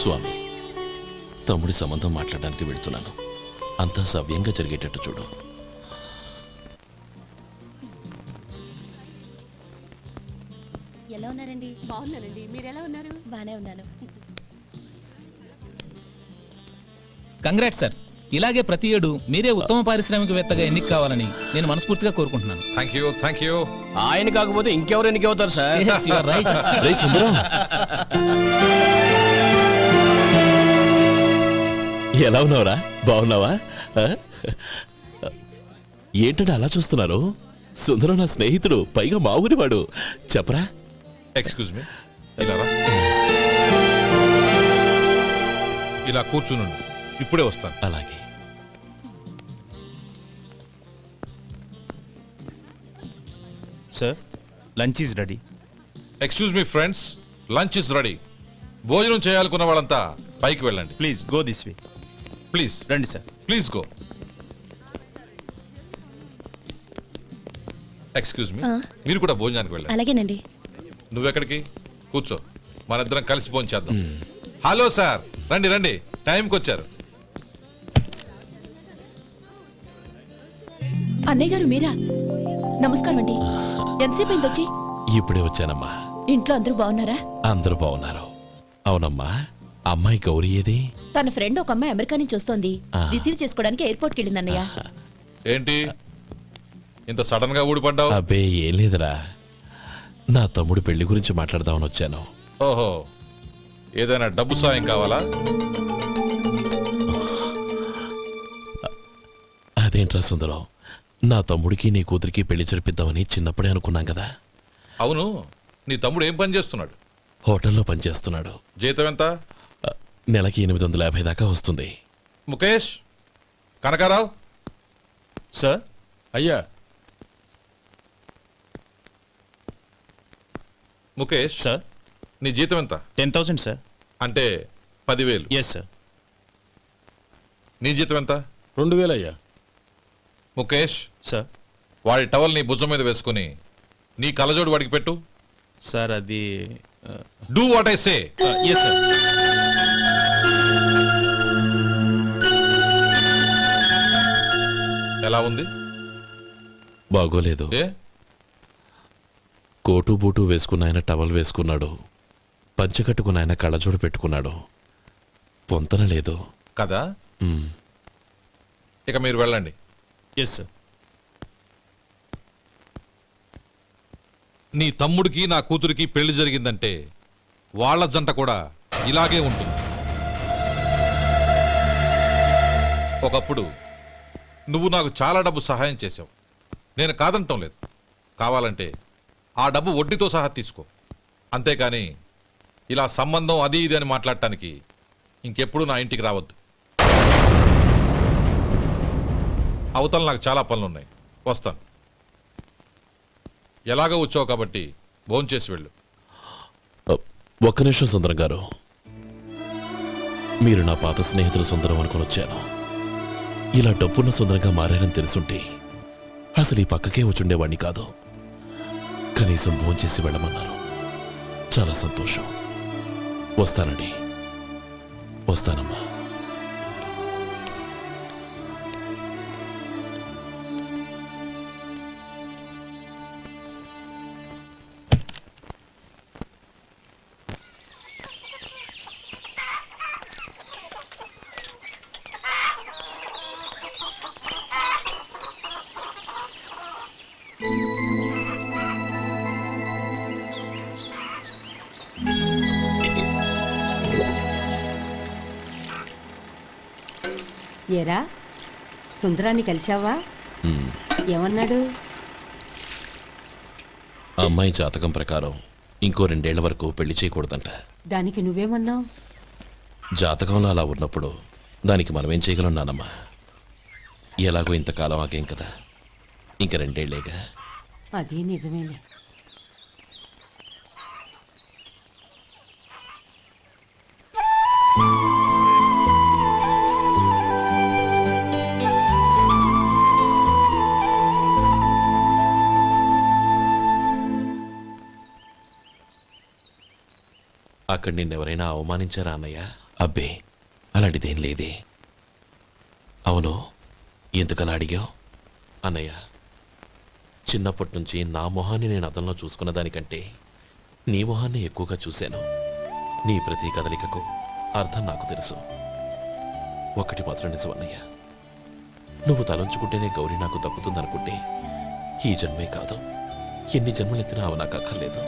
స్వామి, తమ్ముడి సంబంధం మాట్లాడడానికి వెళ్తున్నాను. అంతా సవ్యంగా జరిగేటట్టు చూడు. ఎలా ఉన్నారండి? బాగున్నానండి. మీరు ఎలా ఉన్నారు? బానే ఉన్నాను. Congrats sir. ఇలాగే ప్రతి ఏడు మీరే ఉత్తమ పారిశ్రామికవేత్తగా ఎన్నిక కావాలని నేను మనస్ఫూర్తిగా కోరుకుంటున్నాను. Thank you. ఆయన కాకపోతే ఇంకెవరు ఎన్నికవుతారు sir? Yes, you are right. రేయ్ సుందరం, ఎలా ఉన్నావురా? బాగున్నావా? ఏంటంటే అలా చూస్తున్నారు? సుందరం నా స్నేహితుడు, పైగా మా ఊరివాడు. చెప్పరా? ఎక్స్క్యూజ్ మీ, ఇలా కూర్చునుండు, ఇప్పుడే వస్తాను. అలాగే. Sir, lunch is ready. Excuse me friends, lunch is ready. భోజనం చేయాలనుకున్న వాళ్ళంతా పైకి వెళ్ళండి. Please go this way. Please రండి sir. Please go. Excuse me, మీరు కూడా భోజనానికి వెళ్ళండి. అలాగేనండి. నువ్వెక్కడికి? కూర్చో, మనిద్దరం కలిసి భోజనం చేద్దాం. హలో సార్, రండి రండి, టైంకి వచ్చారు. అన్నయ్య గారు మీరా? నమస్కారం అండి. ఎంతసేపు అయింది వచ్చి? ఇప్పుడే వచ్చానమ్మా. ఇంట్లో అందరూ బాగున్నారా? అందరూ బాగున్నారు. అవునమ్మా, అమ్మాయి గౌరీ ఏది? తన ఫ్రెండ్ ఒక అమ్మాయి అమెరికా నుంచి వస్తోంది. రిసీవ్ చేసుకోవడానికి ఎయిర్పోర్ట్ కి వెళ్ళింది అన్నయ్య. ఏంటి ఇంత సడన్ గా ఊడిపడ్డావు? అబ్బే ఏం లేదురా, నా తమ్ముడు పెళ్లి గురించి మాట్లాడదామని వచ్చాను. ఓహో, ఏదైనా డబ్బు సాయం కావాలా? అదేంట్రా సుందరం, నా తమ్ముడికి నీ కూతురికి పెళ్లి జరిపిద్దామని చిన్నప్పుడే అనుకున్నాం కదా. అవును, నీ తమ్ముడు ఏం పని చేస్తున్నాడు? హోటల్లో పనిచేస్తున్నాడు. జీతం ఎంత? నెలకి 850 దాకా వస్తుంది. ముఖేష్, కనకారావు. సార్. అయ్యా. ముఖేష్ సార్. నీ జీతం ఎంత? 10,000 సార్. అంటే 10,000. Yes sir. నీ జీతం ఎంత? 2,000 అయ్యా. ముఖేష్ సార్. వాడి టవల్ నీ భుజం మీద వేసుకుని నీ కలజోడు వాడికి పెట్టు. సార్ అది do what I say. Yes sir. ఎలా ఉంది? బాగోలేదు. ఏ? కోటు బూటు వేసుకున్న ఆయన టవల్ వేసుకున్నాడు, పంచకట్టుకున్న ఆయన కళ్ళజోడు పెట్టుకున్నాడు. పొంతన లేదు కదా. ఇక మీరు వెళ్ళండి. Yes sir. నీ తమ్ముడికి నా కూతురికి పెళ్లి జరిగిందంటే వాళ్ళ జంట కూడా ఇలాగే ఉంటుంది. ఒకప్పుడు నువ్వు నాకు చాలా డబ్బు సహాయం చేసావు, నేను కాదంటం లేదు. కావాలంటే ఆ డబ్బు వడ్డీతో సహా తీసుకో. అంతేకాని ఇలా సంబంధం అది ఇది అని మాట్లాడటానికి ఇంకెప్పుడు నా ఇంటికి రావద్దు. అవతల నాకు చాలా పనులున్నాయి, వస్తాను. ఎలాగో వచ్చావు కాబట్టి భోంచేసి వెళ్ళు. ఒక్క నిమిషం సుందరం గారు, మీరు నా పాత స్నేహితులు సుందరం అనుకుని వచ్చాను. ఇలా డబ్బున్న సుందరంగా మారారని తెలుసుంటే అసలు ఈ పక్కకే వచ్చుండేవాణ్ణి కాదు. కనీసం భోంచేసి వెళ్ళమన్నారు, చాలా సంతోషం. వస్తానండి. వస్తానమ్మా. ఏరా, సుందరాన్ని కలిశావా? ఏమన్నాడు? అమ్మాయి జాతకం ప్రకారం ఇంకో 2 ఏళ్ల వరకు పెళ్లి చేయకూడదంట. దానికి నువ్వేమన్నావు? జాతకంలో అలా ఉన్నప్పుడు దానికి మనమేం చేయగలం నానమ్మా? ఎలాగో ఇంతకాలం ఆగేం కదా, ఇంక 2 ఏళ్లేగా. అది నిజమేలే. అక్కడ నిన్నెవరైనా అవమానించారా అన్నయ్య? అబ్బే అలాంటిదేం లేదే. అవును, ఎందుకలా అడిగావు? అన్నయ్య, చిన్నప్పటి నుంచి నా మొహాన్ని నేను అద్దంలో చూసుకున్న దానికంటే నీ మొహాన్ని ఎక్కువగా చూశాను. నీ ప్రతి కదలికకు అర్థం నాకు తెలుసు. ఒకటి మాత్రం నిజం అన్నయ్య, నువ్వు తలంచుకుంటేనే గౌరీ నాకు దక్కుతుందనుకుంటే ఈ జన్మే కాదు, ఎన్ని జన్మలెత్తినా అవి నాకు అక్కర్లేదు.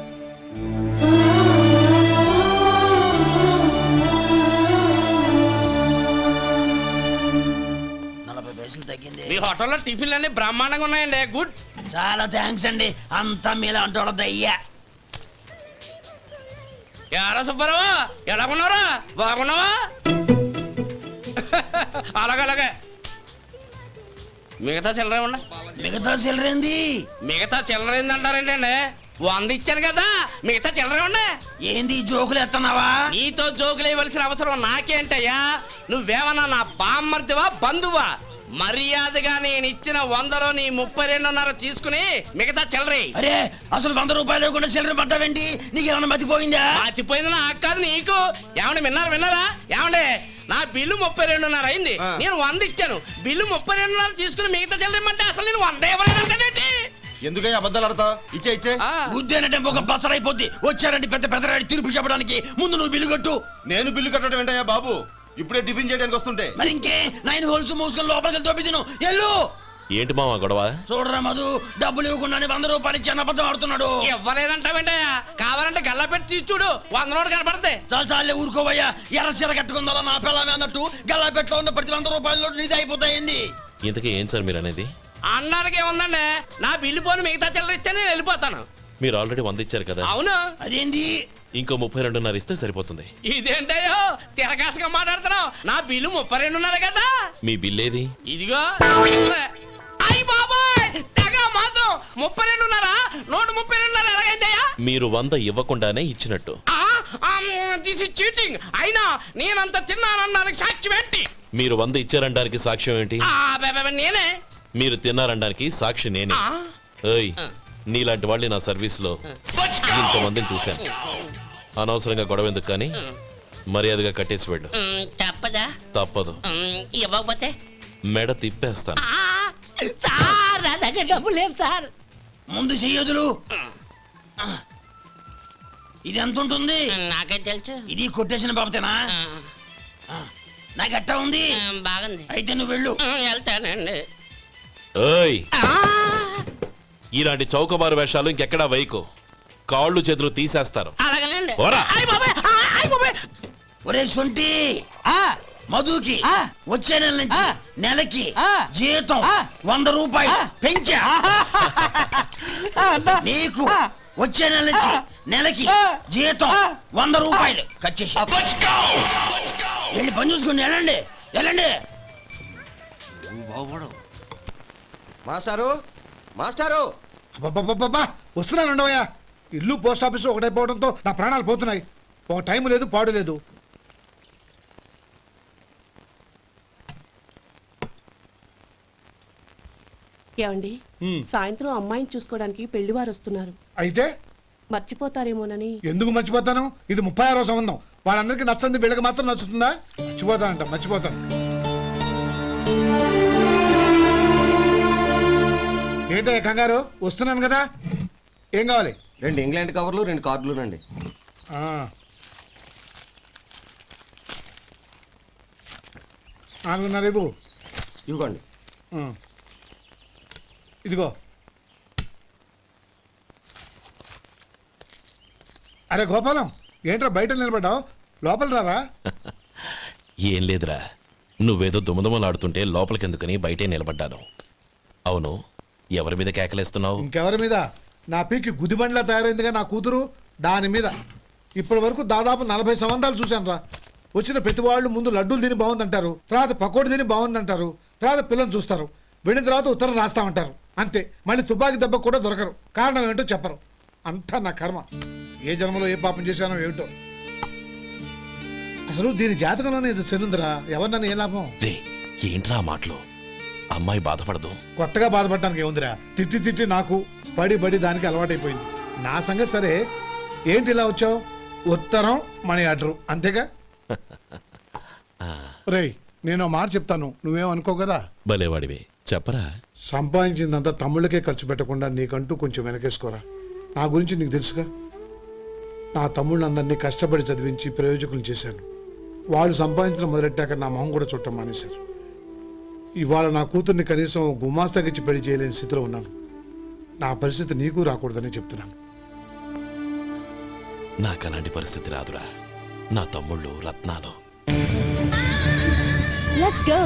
మీ హోటల్లో టిఫిన్లు అన్ని బ్రహ్మాండంగా ఉన్నాయండి. గుడ్. చాలా థ్యాంక్స్ అండి, అంతా మీలా అంటాడు అయ్యా. ఎరా సుబ్బారావు, ఎలా ఉన్నారా? బాగున్నావా? అలాగే మిగతా చిల్లర ఉన్నా. మిగతా చిల్లరేంది? మిగతా చిల్లర ఏందంటారండి అండి? 100 ఇచ్చాను కదా, మిగతా చిల్లర ఉన్నా. ఏంది జోకులు ఎత్తన్నావా? నీతో జోకులు ఇవ్వాల్సిన అవసరం నాకేంటయ్యా? నువ్వేమన్నా నా బామ్మర్దివా, బంధువా? మర్యాదగా నేను ఇచ్చిన 100లో నీ 32.5 తీసుకుని మిగతా చిల్లరే. అరే, అసలు 100 రూపాయలు కూడా చిల్లర పడ్డావేంటి? నీకేమన్నా మతిపోయిందా? మతిపోయింది నాకు కాదు, నీకు. ఏమండి విన్నారా? ఏమండి, నా బిల్లు 32.5 అయింది. నేను 100 ఇచ్చాను, బిల్లు 32.5 తీసుకుని మిగతా చిల్లరమంటే అసలు నేను 100 ఇవ్వలేదంటే ఎందుకయ్యా అబద్ధాలు ఆడతా? ఇచ్చే ఉద్యానంటే ఒక బసరైపోద్ది. వచ్చారంటే పెద్ద పెద్దరాడి తీర్పు చెప్పడానికి ముందు నువ్వు బిల్లు కట్టు. నేను బిల్లు కట్టడం ఏంటయ్యా బాబు? ఇప్పుడే టిఫిన్ చేయడానికి వస్తుంటే. మరి ఇంకే 9 హోల్స్ మూసుకొని లోపలికి తోపి తిను. ఎల్లు. ఏంటి మావా గొడవ? చూడరా మధు, డబ్బులు ఇవ్వకుండానే 100 రూపాయలు ఇచ్చి అబద్ధం ఆడుతున్నాడు. ఇవ్వలేదంటావేంటయ్యా? కావాలంటే గల్లా పెట్టి తీసి చూడు, 100 నోటు కనపడతాయి. చాలే ఊరుకోవయ్యా. ఎర్ర చీర కట్టుకుందా నా పిల్లమే అన్నట్టు గల్లాపెట్లో ఉన్న ప్రతి 100 రూపాయలు నీది అయిపోతాయింది. ఇంతకీ ఏం సార్ మీరు అనేది? అన్నానికి ఏముందండి, నా బిల్లు పోను మిగతా చిల్లర ఇస్తే నేను వెళ్ళిపోతాను. మీరు ఆల్రెడీ 100 ఇచ్చారు కదా. అవును. అదేంటి? ఇంకో 32.5 ఇస్తే సరిపోతుంది. ఇదేంటయ్యో తిరగాసుగా మాట్లాడుతున్నావు? నా బిల్లు 32.5 కదా. మీ బిల్ ఏది? ఇదిగో. అయ్య బాబాయ్, తెగ మాతో 32.5, 132.5 ఎలాగైందయ్యా? మీరు 100 ఇవ్వకుండానే ఇచ్చినట్టు. This is cheating. అయినా నేనంత తిన్నానన్నానికి సాక్ష్యం ఏంటి? మీరు 100 ఇచ్చారనడానికి సాక్ష్యం ఏంటి? నేనే. మీరు తిన్నారనడానికి సాక్షి నేనే. ఏయ్, నీలాంటి వాళ్ళని నా సర్వీస్ లో ఇంతమందిని చూశాను. అనవసరంగా గొడవ ఎందుకు కానీ మర్యాదగా కట్టేసి వెళ్ళు. తప్పదా? తప్పదు. ఇవ్వకపోతే మెడ తిప్పేస్తాను. సార్ నా దగ్గర డబ్బు లేదు సార్. ముందు చెయ్యదులు. ఇది ఎంత ఉంటుంది? నాకే తెలుసు. ఇది కొట్టేసిన బాబతేనా? నాకు అట్టా ఉంది. బాగుంది. అయితే నువ్వు వెళ్ళు. వెళ్తానండి. ఏయ్, ఇలాంటి చౌకబారు వేషాలు ఇంకెక్కడా వైకు. కాళ్ళు చేతులు తీసేస్తారు. అలాగేనండి. పోరా. ఒరే సొంటి, మధుకి వచ్చే నెల నుంచి నెలకి జీతం 100 రూపాయలు పెంచా. నీకు వచ్చే నెల నుంచి నెలకి జీతం 100 రూపాయలు కట్ చేసి వెళ్ళి పని చూసుకుని వెళ్ళండి. మాస్టారు, మాస్టారు, వస్తున్నానండవయ్యా. ఇల్లు పోస్ట్ ఆఫీసు ఒకటైపోవడంతో నా ప్రాణాలు పోతున్నాయి. ఒక టైం లేదు, పాడు లేదు. ఏమండి, సాయంత్రం అమ్మాయిని చూసుకోవడానికి పెళ్లివారు వస్తున్నారు. అయితే మర్చిపోతారేమోనని. ఎందుకు మర్చిపోతాను? ఇది 36వ సంబంధం. వాళ్ళందరికీ నచ్చంది వీళ్ళకి మాత్రం నచ్చుతుందా? మర్చిపోతాను. ఏంటో కంగారు? వస్తున్నాను కదా. ఏం కావాలి? 2 ఇంగ్లాండ్ కవర్లు, 2 కార్డులు రండి. రేపు ఇవ్వండి. ఇదిగో. అరే గోపాలం, ఏంట్రా బయట నిలబడ్డావు? లోపల రారా. ఏం లేదురా, నువ్వేదో దుమదుమలాడుతుంటే లోపలికెందుకని బయటే నిలబడ్డాను. అవును, ఎవరి మీద కేకలేస్తున్నావు? ఇంకెవరి మీద? నా పీకి గుదిబండ్లా తయారైందిగా నా కూతురు, దాని మీద. ఇప్పటి వరకు దాదాపు 40 సంబంధాలు చూశాను రా. వచ్చిన ప్రతి వాళ్ళు ముందు లడ్డూలు తిని బాగుందంటారు, తర్వాత పకోడి తిని బాగుందంటారు, తర్వాత పిల్లలు చూస్తారు, వెళ్ళిన తర్వాత ఉత్తరం రాస్తామంటారు. అంతే, మళ్ళీ తుపాకీ దెబ్బ కూడా దొరకరు. కారణం ఏంటో చెప్పరు. అంతా నా కర్మ. ఏ జన్మలో ఏ పాపం చేశానో ఏమిటో. అసలు దీని జాతకంలోనే ఇది చెల్లుందిరా. ఎవరినన్నా ఏ లాభం? ఏంట్రా మాటలు? అమ్మాయి బాధపడదు. కొత్తగా బాధపడటానికి ఏముందిరా? తిట్టి నాకు పడి దానికి అలవాటైపోయింది. నా సంగతి సరే, ఏంటి ఇలా వచ్చావు? ఉత్తరం, మనీ ఆర్డర్, అంతేగా. రేయ్ నేను మాట చెప్తాను, నువ్వేం అనుకో కదా. భలేవాడివే, చెప్పరా. సంపాదించిందంతా తమ్ముళ్ళకే ఖర్చు పెట్టకుండా నీకంటూ కొంచెం వెనకేసుకోరా. నా గురించి నీకు తెలుసుగా. నా తమ్ముళ్ళందరినీ కష్టపడి చదివించి ప్రయోజకులు చేశాను. వాళ్ళు సంపాదించడం మొదలెట్టాక నా మొహం కూడా చుట్టం మానేశారు. ఇవాళ నా కూతుర్ని కనీసం గుమాస్తాకిచ్చి పెళ్లి చేయలేని స్థితిలో ఉన్నాను. నా పరిస్థితి నీకు రాకూడదని చెప్తున్నాను. నాకు అలాంటి పరిస్థితి రాదురా. నా తమ్ముళ్ళు రత్నాలు. Let's go.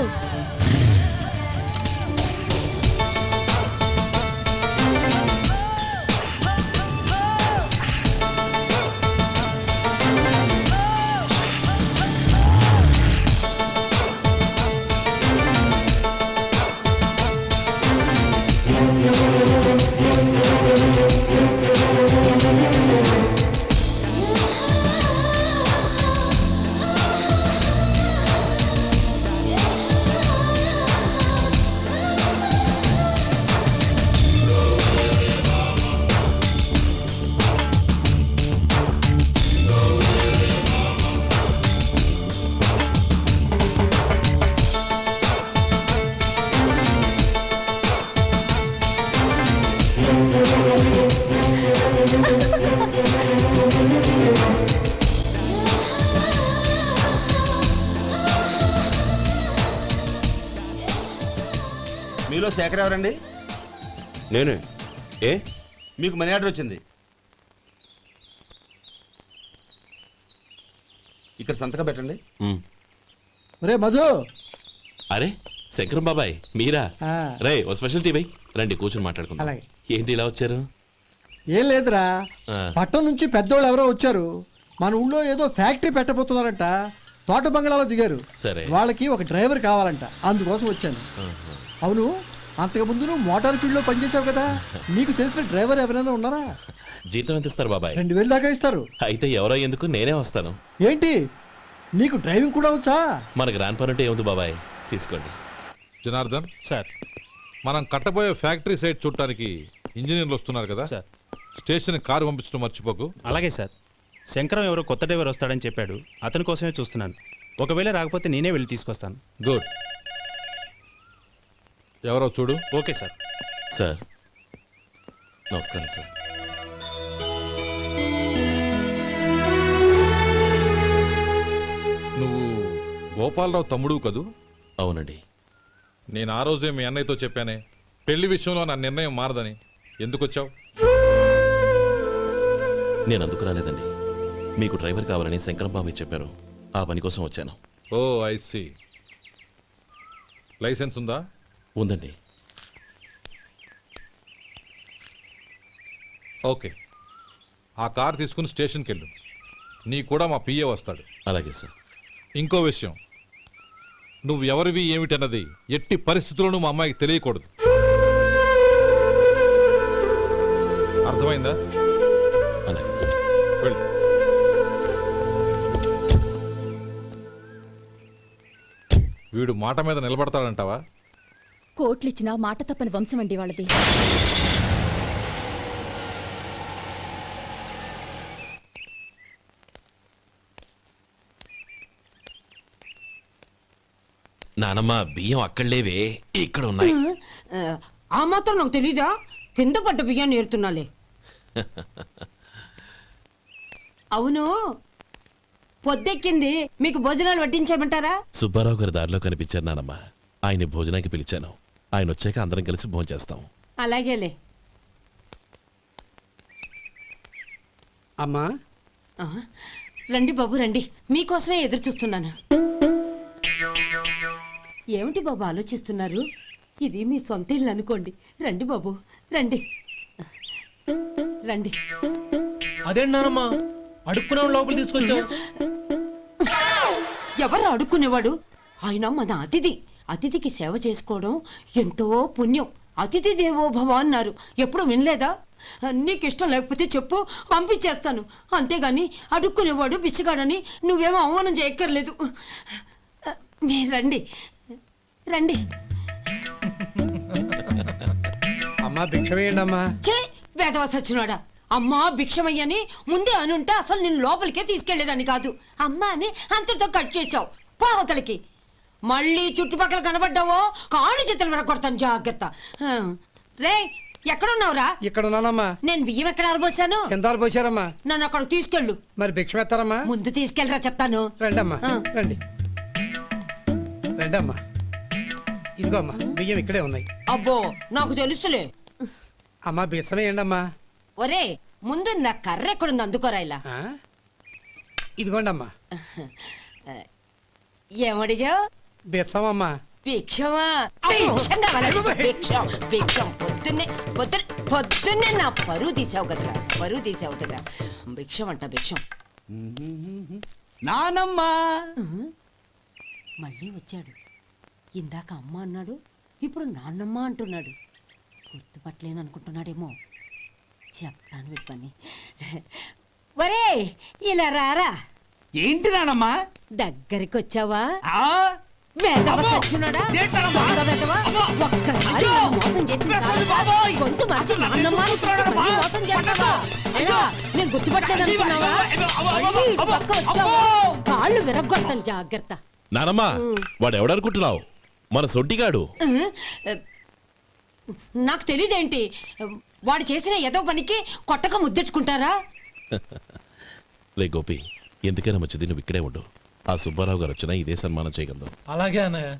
మీలో శేఖర్ ఎవరండి? నేనే. ఏ? మీకు మనీ ఆర్డర్ వచ్చింది. ఇక్కడ సంతకం పెట్టండి. రే మధు. అరే శంకరం బాబాయ్, మీరా? ఆ. రే ఓ స్పెషల్ టీ బై, రండి కూర్చొని మాట్లాడుకుందాం. అలాగే. ఏంటి ఇలా వచ్చారు? ఏం లేదురా, ఆ. పట్టణం నుంచి పెద్దోళ్ళు ఎవరో వచ్చారు. మన ఊళ్ళో ఏదో ఫ్యాక్టరీ పెట్టబోతున్నారంట. తోట బంగ్లాలో దిగారు. సరే. వాళ్ళకి ఒక డ్రైవర్ కావాలంట, అందుకోసం వచ్చాను. ఆహా. అవును, అంతకుముందు నువ్వు మోటార్ ఫీల్డ్ లో పనిచేసావు కదా, నీకు తెలిసిన డ్రైవర్ ఎవరైనా ఉన్నారా? జీతం ఎంత ఇస్తారు బాబాయ్? 2000 దాకా ఇస్తారు. అయితే ఎవరో ఎందుకు, నేనే వస్తాను. ఏంటి, నీకు డ్రైవింగ్ కూడా వచ్చా? మనకు రాని పని ఉంటే ఏముంది బాబాయ్, తీసుకోండి. జనార్దన్, సార్. మనం కట్టబోయే ఫ్యాక్టరీ సైట్ చూడటానికి ఇంజనీర్లు వస్తున్నారు కదా. సార్. స్టేషన్ కారు పంపించడం మర్చిపోకు. అలాగే సార్. శంకరం ఎవరో కొత్త డ్రైవర్ వస్తాడని చెప్పాడు, అతని కోసమే చూస్తున్నాను. ఒకవేళ రాకపోతే నేనే వెళ్ళి తీసుకొస్తాను. గుడ్. ఎవరో చూడు. Okay sir. సార్ నమస్కారం సార్. నువ్వు గోపాలరావు తమ్ముడు కదూ? అవునండి. నేను ఆ రోజే మీ అన్నయ్యతో చెప్పానే, పెళ్లి విషయంలో నా నిర్ణయం మారదని. ఎందుకు వచ్చావు? నేను అందుకు రాలేదండి. మీకు డ్రైవర్ కావాలని శంకరం బాబాయ్ చెప్పారు, ఆ పని కోసం వచ్చాను. ఓ ఐ సీ. లైసెన్స్ ఉందా? ఉందండి. ఓకే, ఆ కార్ తీసుకుని స్టేషన్కి వెళ్ళు. నీ కూడా మా పిఏ వస్తాడు. అలాగే సార్. ఇంకో విషయం, నువ్వు ఎవరివి ఏమిటన్నది ఎట్టి పరిస్థితుల్లోనూ మా అమ్మాయికి తెలియకూడదు. అర్థమైందా? అలాగే సార్. వెళ్ళు. వీడు మాట మీద నిలబడతాడంటావా? కోట్లిచ్చినా మాట తప్పని వంశం అండి వాళ్ళది. నానమ్మ, బియ్యం అక్కడలేవే, ఇక్కడ ఉన్నాయి. ఆ మాత్రం నాకు తెలీదా? కింద పడ్డ బియ్యాన్ని ఏరుతున్నాలే. అవును, పొద్దెక్కింది, మీకు భోజనాలు వడ్డించేయమంటారా? సుబ్బారావు గారి దారిలో కనిపించారు నానమ్మ, ఆయన భోజనానికి పిలిచాను. ఆయన వచ్చాక అందరం కలిసి భోజనం చేస్తాం. అలాగేలే. అమ్మా, ఆ, రండి బాబు రండి, మీకోసమే ఎదురు చూస్తున్నాను. ఏమిటి బాబు ఆలోచిస్తున్నారు? ఇది మీ సొంత ఇల్లు అనుకోండి. రండి బాబు రండి రండి. అదేంటమ్మా అడుక్కునే లోపల తీసుకొచ్చావు? ఎవరు అడుక్కునేవాడు? ఆయన మన అతిథి. అతిథికి సేవ చేసుకోవడం ఎంతో పుణ్యం. అతిథి దేవో భవ అన్నారు, ఎప్పుడు వినలేదా? నీకు ఇష్టం లేకపోతే చెప్పు, పంపించేస్తాను. అంతేగాని అడుక్కునేవాడు బిచ్చగాడని నువ్వేమో అవమానం చేయక్కర్లేదు. మీరు రండి రండి. అమ్మా భిక్ష వేయండి అమ్మా. చే వేదవ సచ్చినాడా, అమ్మా భిక్షమయ్యని ముందే అనుంటే అసలు నిన్ను లోపలికే తీసుకెళ్లేదని కాదు. అమ్మా అని అంతటితో కట్ చేశావు. పావతలకి. మళ్ళీ చుట్టుపక్కల కనబడ్డావో కాళ్ళు చేతులు విరగొడతాను, జాగ్రత్త. రే ఎక్కడున్నావురా? ఇక్కడ ఉన్నానమ్మా. నేను బియ్యం ఎక్కడ ఆరబోసాను? ఎంత పోసారమ్మా? నన్ను అక్కడ తీసుకెళ్ళు. మరి భిక్ష పెడతారమ్మా? ముందు తీసుకెళ్ళరా చెప్తాను. రండమ్మా, ఆ. రండి రండమ్మా. ఇదిగో అమ్మా, బియ్యం ఇక్కడే ఉన్నాయి. అబ్బో నాకు తెలుసులే. అమ్మా బిచ్చమే ఏంటమ్మా? ఒరే ముందు నా కర్ర ఎక్కడుంది, అందుకోరా ఇలా. ఇదిగోండమ్మా. ఏమడిగా? బిచ్చమమ్మా. భిక్షమా? భిక్షం కావాలండి, భిక్షం భిక్షం. పొద్దున్నే నా పరువు తీసావు కదరా, పరువు తీసావు కదా. భిక్షం అంట, భిక్షం. నానమ్మా. మళ్ళీ వచ్చాడు. ఇందాక అమ్మ అన్నాడు, ఇప్పుడు నాన్నమ్మ అంటున్నాడు. గుర్తుపట్టలేననుకుంటున్నాడేమో. చెప్తాను వీడి పని. ఒరే ఇలా రారా. ఏంటి నానమ్మా? దగ్గరికి వచ్చావా? వేదవ సచ్చినోడా? దొంగ వేదవా? ఒక్కసారి నన్ను మోసం చేసింది చాలు. గొంతు మార్చి నాన్నమ్మ అని మళ్ళీ మోసం చేస్తావా? ఎలా? నేను గుర్తుపట్టలేదనుకున్నావా? మళ్ళీ ఇటు పక్క వచ్చావా? కాళ్ళు విరగ్గొడతాను, జాగ్రత్త. నానమ్మా వాడెవడనుకుంటున్నావు? మన సొంటిగాడు. నాకు తెలియదేంటి, వాడు చేసిన ఏదో పనికి కొట్టక ముద్దెట్టుకుంటారా? లే గోపి, ఎందుకైనా మంచిది నువ్వు ఇక్కడే ఉండు. ఆ సుబ్బారావు గారు వచ్చినా ఇదే సన్మానం చేయగలదు. అలాగే అన్నయ్య.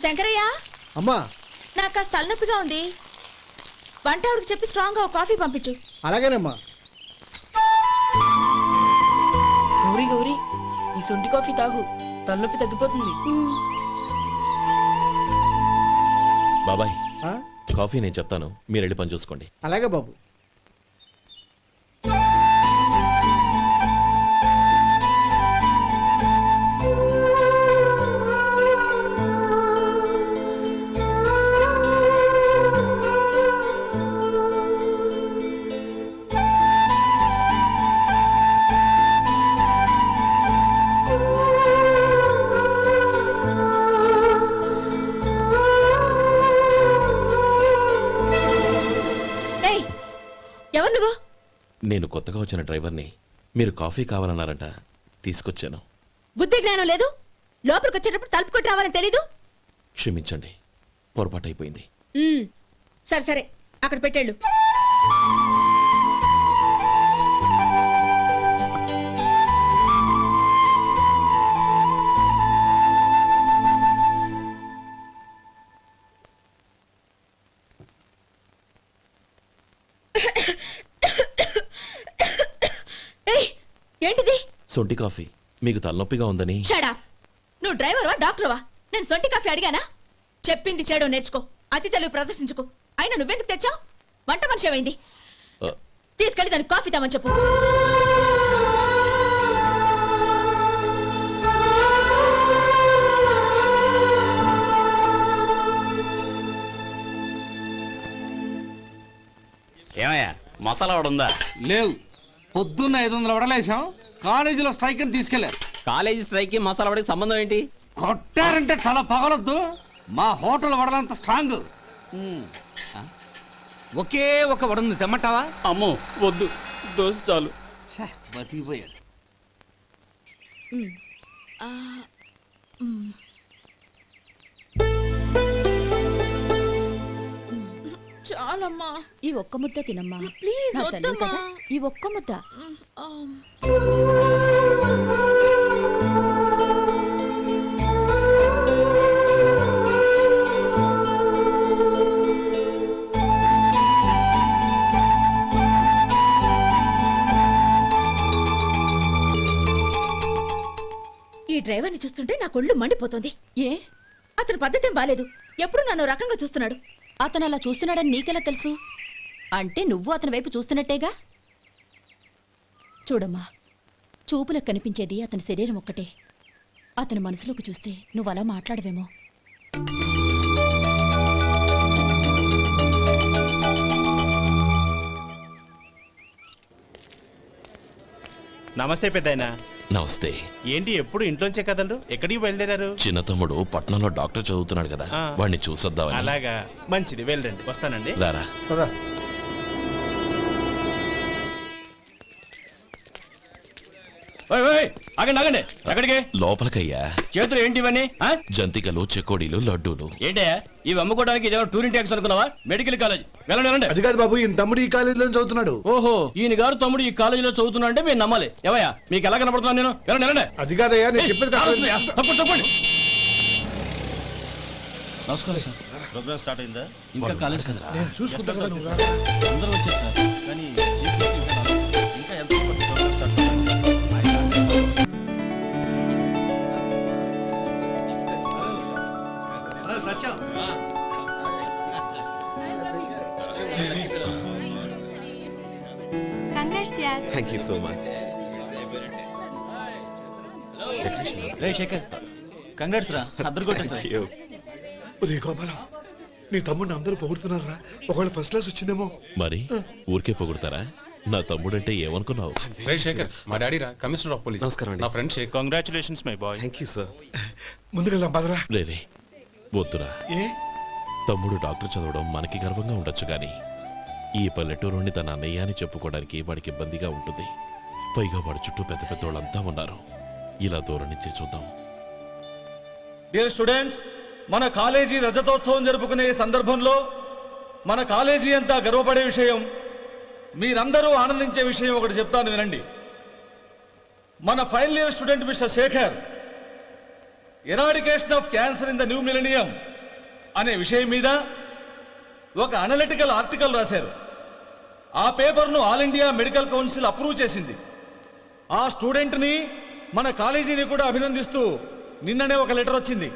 శంకరయ్య, అమ్మా నాకు కాస్త తలనొప్పిగా ఉంది. వంట ఆవిడకి చెప్పి స్ట్రాంగ్ గా కాఫీ పంపించు. అలాగేనమ్మా. గౌరీ గౌరీ, ఈ సొంటి కాఫీ తాగు, తలనొప్పి తగ్గిపోతుంది. బాబాయ్ ఆ? కాఫీ నేను చెప్తాను, మీరు వెళ్ళి పని చూసుకోండి. అలాగే బాబు. ఎవరు నువ్వు? నేను కొత్తగా వచ్చిన డ్రైవర్ని. మీరు కాఫీ కావాలన్నారంట, తీసుకొచ్చాను. బుద్ధి జ్ఞానం లేదు. లోపలికి వచ్చేటప్పుడు తలుపు కొట్టి రావాలని తెలీదు. క్షమించండి, పొరపాటు అయిపోయింది. సరే సరే, అక్కడ పెట్టేళ్ళు. ఏంటిది? సొంటి కాఫీ. మీకు తలనొప్పిగా ఉందని. షడా, నువ్వు డ్రైవర్వా డాక్టర్వా? నేను సొంటి కాఫీ అడిగానా? చెప్పింది చేయడం నేర్చుకో, అతి తెలివి ప్రదర్శించుకో. అయినా నువ్వెందుకు తెచ్చావు? వంట మనిషి ఏమైంది? తీసుకెళ్ళి దానికి కాఫీ తామని చెప్పు. ఏమయ్యా మసాలా వాడు ఉందా? లేవు. పొద్దున్న 500 వడలేసాం. కాలేజీలో స్ట్రైక్ అని తీసుకెళ్లారు. కాలేజీ స్ట్రైక్ కి మసాలా వాడికి సంబంధం ఏంటి? కొట్టారంటే తల పగలొద్దు. మా హోటల్ వడలంత స్ట్రాంగ్. ఒకే ఒక వడుంది, తెమ్మంటావా? అమ్మో వద్దు, దోశ చాలు. బతికిపోయాడు. చాలమ్మా, ఈ ఒక్క ముద్ద తినమ్మా ప్లీజ్. కదా ఈ ఒక్క ముద్ద. ఈ డ్రైవర్ని చూస్తుంటే నా కొళ్ళు మండిపోతుంది. ఏ, అతని పద్ధతేం బాలేదు. ఎప్పుడు నన్ను రకంగా చూస్తున్నాడు. అతను అలా చూస్తున్నాడని నీకెలా తెలుసు? అంటే నువ్వు అతని వైపు చూస్తున్నట్టేగా. చూడమ్మా, చూపులకు కనిపించేది అతని శరీరం ఒక్కటే. అతని మనసులోకి చూస్తే నువ్వు అలా మాట్లాడవేమో. నమస్తే పెద్దాయనా. నమస్తే. ఏంటి ఎప్పుడు ఇంట్లోంచే కదలరు? ఎక్కడికి బయలుదేరారు? చిన్న తమ్ముడు పట్నంలో డాక్టర్ చదువుతున్నాడు కదా, ఆ. వాడిని చూసొద్దామని. అలాగా, మంచిది, వెళ్ళండి. వస్తానండి. రారా. పద. ఆగండి ఆగండి, ఎక్కడికి? లోపలికయ్యా. చేతులు ఏంటి ఇవన్నీ? జంతికలు, చెకోడీలు, లడ్డూలు. ఏంటయ్యా ఇవి అమ్ముకోవడానికి ఇదేమో టూరింగ్ ట్యాక్స్ అనుకున్నావా? మెడికల్ కాలేజ్, వెళ్ళండి వెళ్ళండి. అది కాదు బాబు, ఈయన తమ్ముడు ఈ కాలేజీలో చదువుతున్నాడు. ఓహో, ఈయన గారు తమ్ముడు ఈ కాలేజీలో చదువుతున్నా అంటే మీరు నమ్మాలి. ఏవయ్యా మీకు ఎలా కనపడుతున్నాను నేను? వెళ్ళండి వెళ్ళండి. అది కాదయ్యా, నేను చెప్పేది కాదు. తప్పండి తప్పండి. నమస్కారం సార్. ప్రోగ్రామ్ స్టార్ట్ అయిందా? ఇంకా కాలేజ్ కదా, నేను చూసుకుంటా కదా, నువ్వు రా. అందరూ వచ్చారు సార్. కానీ ఇంకా ఎంత ప్రోగ్రామ్ స్టార్ట్ అవ్వాలి? Thank you so much. రే శేఖర్, కంగ్రాట్స్ రా, అద్దరు కొట్టేసారు. ఒరే గోపాలం, నీ తమ్ముడిని అందరూ పొగుడుతున్నారా? ఒకవేళ ఫస్ట్ క్లాస్ వచ్చిందేమో. మరి ఊరికే పొగుడతారా? నా తమ్ముడంటే ఏమనుకున్నావు? శేఖర్, మా డాడీ రా, కమిషనర్ ఆఫ్ పోలీస్. నమస్కారం అండి. నా friend Shekhar. Congratulations my boy. Thank you sir. ముందుకెళ్దాం పదరా. రేరే వద్దురా. ఏ తమ్ముడు డాక్టర్ చదవడం మనకి గర్వంగా ఉండొచ్చు కానీ ఈ పల్లెటూరుని తన అన్నయ్య అని చెప్పుకోవడానికి వాడికి ఇబ్బందిగా ఉంటుంది. పైగా వాడి చుట్టూ పెద్ద పెద్దోళ్ళంతా ఉన్నారు. ఇలా దూరం నుంచి చూద్దాం. డియర్ స్టూడెంట్స్, మన కాలేజీ రజతోత్సవం జరుపుకునే సందర్భంలో మన కాలేజీ అంతా గర్వపడే విషయం, మీరందరూ ఆనందించే విషయం ఒకటి చెప్తాను వినండి. మన final year student mister Shekar eradication of cancer in the new millennium అనే విషయం మీద ఒక అనలిటికల్ ఆర్టికల్ రాశారు. ఆ పేపర్ను all India medical council approve చేసింది. ఆ స్టూడెంట్ని, మన కాలేజీని కూడా అభినందిస్తూ నిన్ననే ఒక లెటర్ వచ్చింది.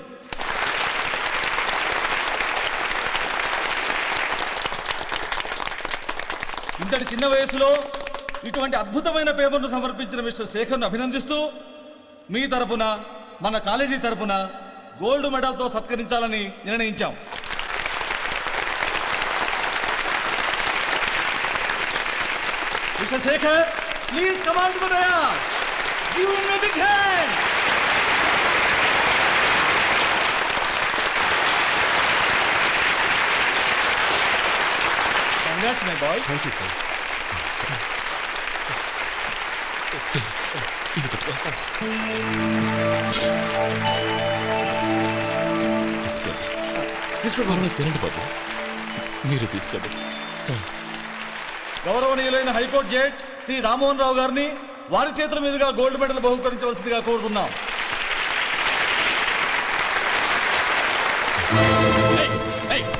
ఇంతటి చిన్న వయసులో ఇటువంటి అద్భుతమైన పేపర్ను సమర్పించిన మిస్టర్ శేఖర్ను అభినందిస్తూ మీ తరపున, మన కాలేజీ తరపున గోల్డ్ మెడల్తో సత్కరించాలని నిర్ణయించాం. Mister Shekhar, please come on to the dais. Give him a big hand. Congrats, my boy. Thank you sir. తీసుకోండి, తినండి బాబు. మీరు తీసుకోండి. గౌరవనీయులైన హైకోర్టు జడ్జ్ శ్రీ రామ్మోహన్ రావు గారిని వారి చేతుల మీదుగా గోల్డ్ మెడల్ బహుకరించవలసిందిగా కోరుతున్నాం.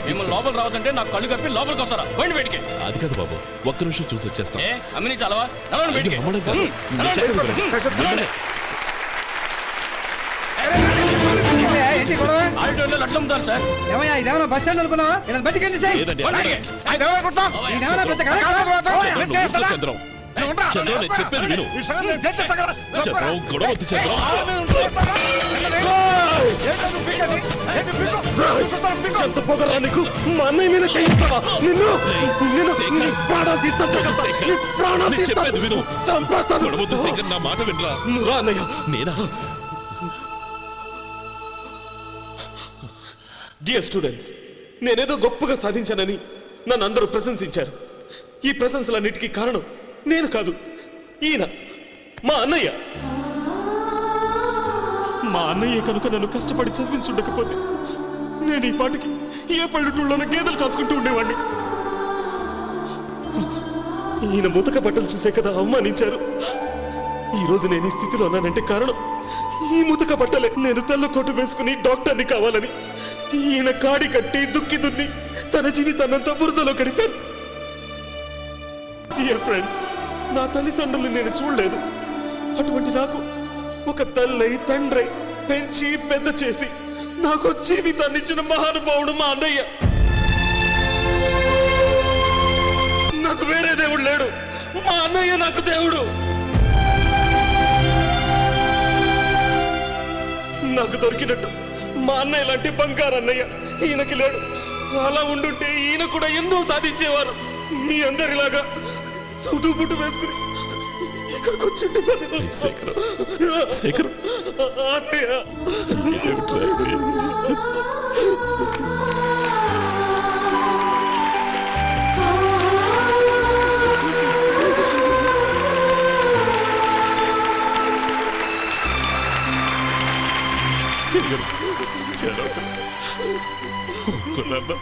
మిమ్మల్ని లోపల రావద్దంటే నాకు కళ్ళు కప్పి లోపలికి వస్తారా? పోయింది బయటికి. అది కాదు బాబు, ఒక్క నిమిషం చూసి వచ్చేస్తాం. అమ్మిని చాలవా? నడవండి బయటికి. రమ్మడం కాదు. నేను చెప్పేది వినండి. ఆడిటోరియంలో లడ్లు అమ్ముతారు సార్. ఇదేమన్నా బస్ స్టాండ్ అనుకున్నావా? లేదండి, చంద్రం, చంద్రం, నేను చెప్పేది విను. చంద్రం, గొడవ వద్దు చంద్రం. ఎంత పొగరా నీకు? మా అన్నయ్య మీద చేయిస్తావా? చెప్పేది విను. గొడవద్దు శేఖర్, నా మాట వినరా. అన్నయ్య, నేనా? డియర్ స్టూడెంట్స్, నేనేదో గొప్పగా సాధించానని నన్ను అందరూ ప్రశంసించారు. ఈ ప్రశంసలన్నిటికీ కారణం నేను కాదు, ఈయన మా అన్నయ్య. మా అన్నయ్య కనుక నన్ను కష్టపడి చదివించుండకపోతే నేను ఈ పాటికి ఏ పల్లెటూళ్ళలోనూ గేదెలు కాసుకుంటూ ఉండేవాడిని. ఈయన ముతక బట్టలు చూసే కదా అవమానించారు. ఈ రోజు నేను ఈ స్థితిలో ఉన్నానంటే కారణం ఈ ముతక బట్టలే. నేను తెల్ల కోటు వేసుకుని డాక్టర్ని కావాలని ఈయన కాడి కట్టి దుక్కి దున్ని తన జీవితాన్నంతా బురదలో గడిపాను. డియర్ ఫ్రెండ్స్, నా తల్లిదండ్రులు నేను చూడలేదు. అటువంటి నాకు ఒక తల్లై తండ్రై పెంచి పెద్ద చేసి నాకు జీవితాన్ని ఇచ్చిన మహానుభావుడు మా అన్నయ్య. నాకు వేరే దేవుడు లేడు, మా అన్నయ్య నాకు దేవుడు. నాకు దొరికినట్టు మా అన్నయ్య లాంటి బంగారు అన్నయ్య ఈయనకి లేడు. అలా ఉండుంటే ఈయన కూడా ఎన్నో సాధించేవారు. మీ అందరిలాగా సుదుబుట్టు వేసుకుని ఇక్కడికి వచ్చింటే శేఖరం, శేఖరం. అన్నయ్య ఏమిట్రా ఇది? శేఖరం, ఏడవకు. ఊరుకో నాన్న.